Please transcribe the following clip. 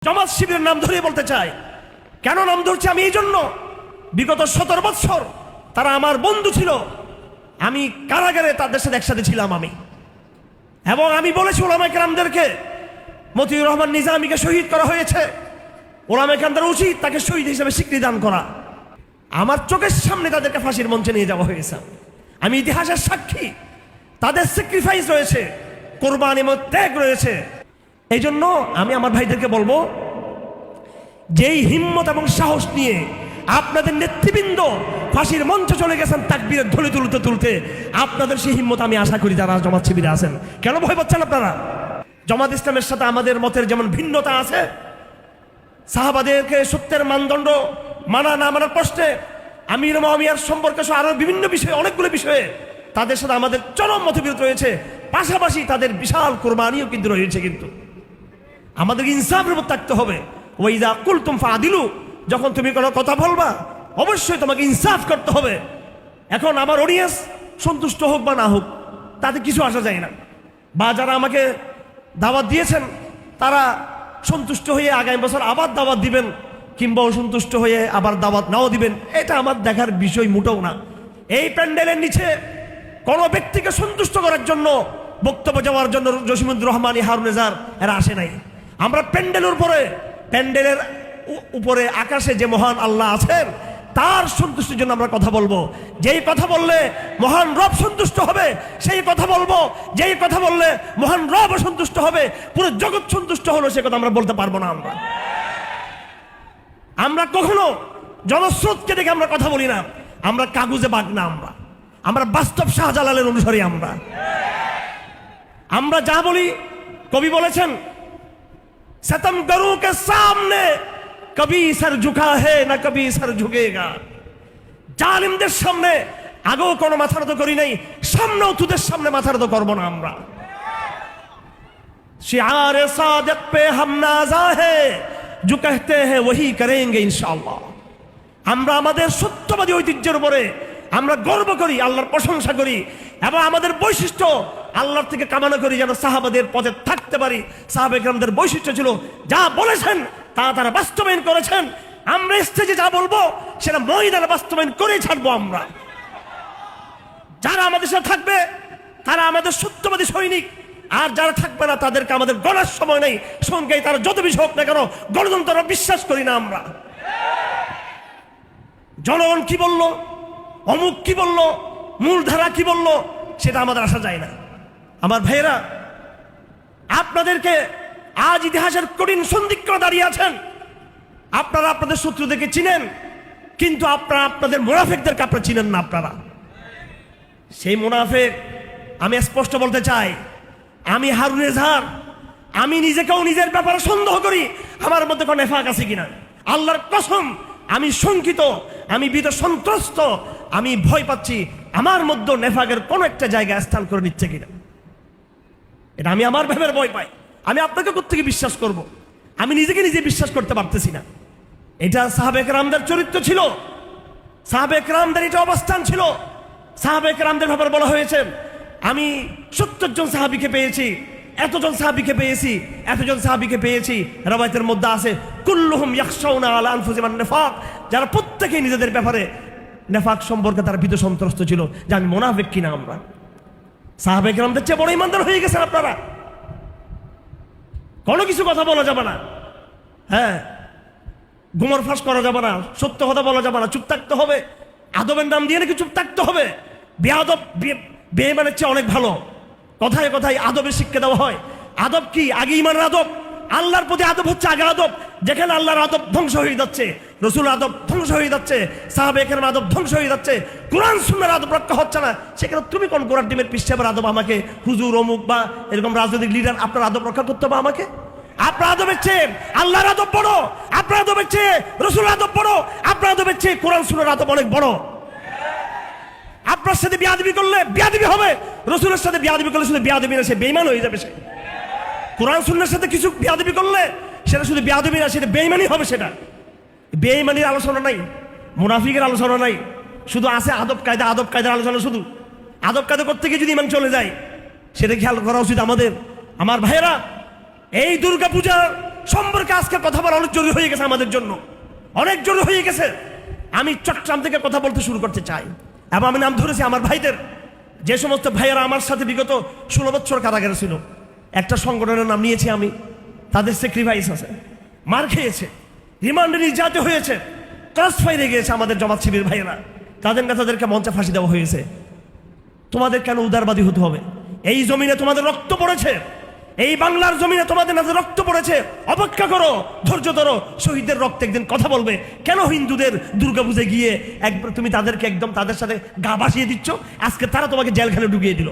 জামাত শিবিরের নাম ধরে বলতে চাই। কেন নাম ধরছি আমি? এই জন্য বিগত 17 বছর তারা আমার বন্ধু ছিল। আমি কারাগারে তাদের সাথে একসাথে ছিলাম আমি, এবং আমি বলেছি ওলামায়ে কেরামদেরকে, মতিউর রহমান নিজামীকে শহীদ করা হয়েছে, ওলামায়ে কেরামদের উচিত তাকে শহীদ হিসেবে স্বীকৃতি দান করা। আমার চোখের সামনে তাদেরকে ফাঁসির মঞ্চে নিয়ে যাওয়া হয়েছে। আমি ইতিহাসের সাক্ষী। তাদের স্যাক্রিফাইস রয়েছে, কোরবানি এবং ত্যাগ রয়েছে। এই জন্য আমি আমার ভাইদেরকে বলবো, যেই হিম্মত এবং সাহস নিয়ে আপনাদের নেতৃবৃন্দ ফাঁসির মঞ্চে চলে গেছেন তাকবীরের ধ্বনি তুলতে তুলতে, আপনাদের সেই হিম্মত আমি আশা করি যারা জামাত শিবিরে আছেন। কেন ভয় পাচ্ছেন আপনারা? জামাত ইসলামের সাথে আমাদের মতের যেমন ভিন্নতা আছে, সাহাবাদেরকে সত্যের মানদণ্ড মানা না মানার প্রশ্নে, আমির মুআবিয়ার সম্পর্কে সহ আরো বিভিন্ন বিষয়ে, অনেকগুলো বিষয়ে তাদের সাথে আমাদের চরম মতবিরোধ রয়েছে। পাশাপাশি তাদের বিশাল কোরবানিও কিন্তু রয়েছে। কিন্তু আমাদের ইনসাফের উপর থাকতে হবে। ওয়াইদা কুলতুম ফাদিলু, যখন তুমি কোনো কথা বলবা অবশ্যই তোমাকে ইনসাফ করতে হবে। এখন আমার অডিয়েন্স সন্তুষ্ট হোক বা না হোক তাতে কিছু আসা যায় না, বা যারা আমাকে দাওয়াত দিয়েছেন তারা সন্তুষ্ট হয়ে আগামী বছর আবার দাওয়াত দিবেন, কিংবা অসন্তুষ্ট হয়ে আবার দাওয়াত নাও দিবেন, এটা আমার দেখার বিষয় মোটেও না। এই প্যান্ডেলের নিচে কোনো ব্যক্তিকে সন্তুষ্ট করার জন্য, বক্তব্য যাওয়ার জন্য জসিমুদ্দুর রহমান, হারুন রেজার এরা আসে নাই। আমরা প্যান্ডেলের উপরে, প্যান্ডেলের উপরে আকাশে যে মহান আল্লাহ আছেন তার সন্তুষ্টির জন্য আমরা কথা বলবো। যেই কথা বললে মহান রব সন্তুষ্ট হবে সেই কথা বলবো, যেই কথা বললে মহান রব সন্তুষ্ট হবে, পুরো জগৎ সন্তুষ্ট হলো সে কথা আমরা বলতে পারবো না। আমরা কখনো জনস্রোতকে দেখে আমরা কথা বলি না, আমরা কাগজে বাঘ না, আমরা বাস্তব শাহজালালের অনুসারী। আমরা যা বলি, কবি বলেছেন, সতম গরু কে সামনে কবি সর ঝুঁকা হে না কবি সর ঝুঁকেগা। জালিমদের সামনে আগেও কোনো মাথা নত করি নাই, সামনেও তোদের সামনে মাথা নত করবো না। আমরা শিআরে সাদিক পে হাম নাজা হে, जो कहते हैं वही करेंगे इंशाअल्लाह। আমরা আমাদের সত্যবাদী ঐতিহ্যের উপরে আমরা গর্ব করি, আল্লাহর প্রশংসা করি, এবং আমাদের বৈশিষ্ট্য আল্লাহর থেকে কামনা করি যেন সাহাবাদের পথে থাকতে পারি। সাহাবায়ে কেরামদের বৈশিষ্ট্য ছিল যা বলেছেন তা তারা বাস্তবায়ন করেছেন। আমরা স্টেজে যা বলবো সেটা ময়দানে বাস্তবায়ন করেই ছাড়বো। আমরা যারা আমাদের সাথে থাকবে তারা আমাদের সত্যবাদী সৈনিক, আর যারা থাকবে না তাদেরকে আমাদের গণার সময় নেই। সঙ্গে তারা যত বেশি হোক না কেন গণতন্ত্র বিশ্বাস করি না আমরা। জনগণ কি বললো, অমুক কি বললো, মূলধারা কি বললো, সেটা আমাদের আসা যায় না। আমার ভাইয়েরা, আপনাদেরকে আজ ইতিহাসের কঠিন সন্ধিক্ষণে দাঁড়িয়ে আছেন। আপনারা আপনাদের শত্রুদেরকে চিনেন, কিন্তু আপনারা আপনাদের মুনাফিকদেরকে আপনারা চিনেন না। আপনারা সেই মুনাফিক, আমি স্পষ্ট বলতে চাই, আমি হারুন রেজার, আমি নিজেকেও নিজের ব্যাপারে সন্দেহ করি আমার মধ্যে কোনো নেফাক আছে কিনা। আল্লাহর কসম আমি শঙ্কিত, আমি ভীত সন্ত্রস্ত, আমি ভয় পাচ্ছি আমার মধ্যে নেফাকের কোনো একটা জায়গায় স্থান করে নিচ্ছে কিনা। এটা আমি আমার ভেবের ভয় পাই। আমি আপনাকে কোত্থেকে বিশ্বাস করব? আমি নিজেকে নিজে বিশ্বাস করতে পারতেছি না। এটা সাহাবায়ে কেরামদের চরিত্র ছিল, সাহাবায়ে কেরামদের এটা অবস্থান ছিল। সাহাবায়ে কেরামদের ব্যাপারে বলা হয়েছে, আমি 70 জন সাহাবীকে পেয়েছি, এতজন সাহাবীকে পেয়েছি, এতজন সাহাবীকে পেয়েছি। রওয়ায়াতের মধ্যে আছে কুল্লুহুম ইয়াখশাউনা আলা আনফুসিহিম নিফাক, যারা প্রত্যেকেই নিজেদের ব্যাপারে নেফাক সম্পর্কে তারা ভীত সন্ত্রস্ত ছিল যে আমি মুনাফিক কিনা। আমরা সাহাবায়ে কেরামদের চেয়ে বড় ইমানদার হয়ে গেছেন আপনারা। কোনো কিছু কথা বলা যাবে না, হ্যাঁ, গুমর ফাঁস করা যাবে না, সত্য কথা বলা যাবে না, চুপ থাকতে হবে। আদবের নাম দিয়ে নাকি চুপ থাকতে হবে? বেয়াদব, বেঈমানের চেয়ে অনেক ভালো। কথায় কথায় আদবের শিক্ষা দেওয়া হয়। আদব কি? আগে ইমানের আদব, আল্লাহর প্রতি আদব হচ্ছে আগে আদব। যেখানে আল্লাহর আদব ধ্বংস হয়ে যাচ্ছে, রসুল আদব ধ্বংস হয়ে যাচ্ছে, সাহাবায়ে কেরাম আদব ধ্বংস হয়ে যাচ্ছে, কোরআন সুন্নাহর আদব রক্ষা হচ্ছে না, সেখানে তুমি কোন গোড়ার ডিমের পিসের আদব আমাকে হুজুর অমুক বা এরকম রাজনৈতিক লিডার আপনার আদব রক্ষা করতে হবে আমাকে? আপনার আদবের চেয়ে আল্লাহর আদব বড়, আপনার আদবের চেয়ে রসুলের আদব বড়, আপনার আদবের চেয়ে কোরআন সুন্নাহর আদব অনেক বড়। আপনার সাথে বিয়াদবি করলে বিয়াদবি হবে, রসুলের সাথে বিয়াদবি করলে শুধু বিয়াদবি না, সে বেঈমান হয়ে যাবে। সে কোরআন সুন্নাহর সাথে কিছু বিয়াদবি করলে সেটা শুধু বিয়াদবি না, সেটা বেঈমানি হবে। সেটা বেঈমানির আলোচনা নাই, মুনাফিকের আলোচনা নাই, শুধু আছে আদব কায়দা, আদব কায়দার আলোচনা। শুধু আদব কায়দা করতে গিয়ে যদি ইমান চলে যায় সেটা খেয়াল করা উচিত আমাদের। আমার ভাইয়েরা, এই দুর্গা পূজার সম্পর্কে আজকে কথা বলা অনেক জরুরি হয়ে গেছে আমাদের জন্য, অনেক জরুরি হয়ে গেছে। আমি চট্টগ্রাম থেকে কথা বলতে শুরু করতে চাই এবং আমি নাম ধরেছি আমার ভাইদের, যে সমস্ত ভাইয়েরা আমার সাথে বিগত 16 বছর কারাগারে ছিল। একটা সংগঠনের নাম নিয়েছি আমি, তাদের স্যাক্রিফাইস আছে, মার খেয়েছে, রিমান্ডে নির্যাতিত হয়েছে, ক্রস ফায়ারে গিয়েছে আমাদের জামাত শিবির ভাইয়েরা, তাদেরকে মঞ্চে ফাঁসি দেওয়া হয়েছে। তোমাদের কেন উদারবাদী হতে হবে? এই জমিনে তোমাদের রক্ত পড়েছে, এই বাংলার জমিনে তোমাদের রক্ত পড়েছে। অপেক্ষা করো, ধৈর্য ধরো, শহীদদের রক্তে একদিন কথা বলবে। কেন হিন্দুদের দুর্গাপূজায় গিয়ে একবার তুমি তাদেরকে একদম তাদের সাথে গা ভাসিয়ে দিচ্ছ? আজকে তারা তোমাকে জেলখানে ঢুকিয়ে দিল।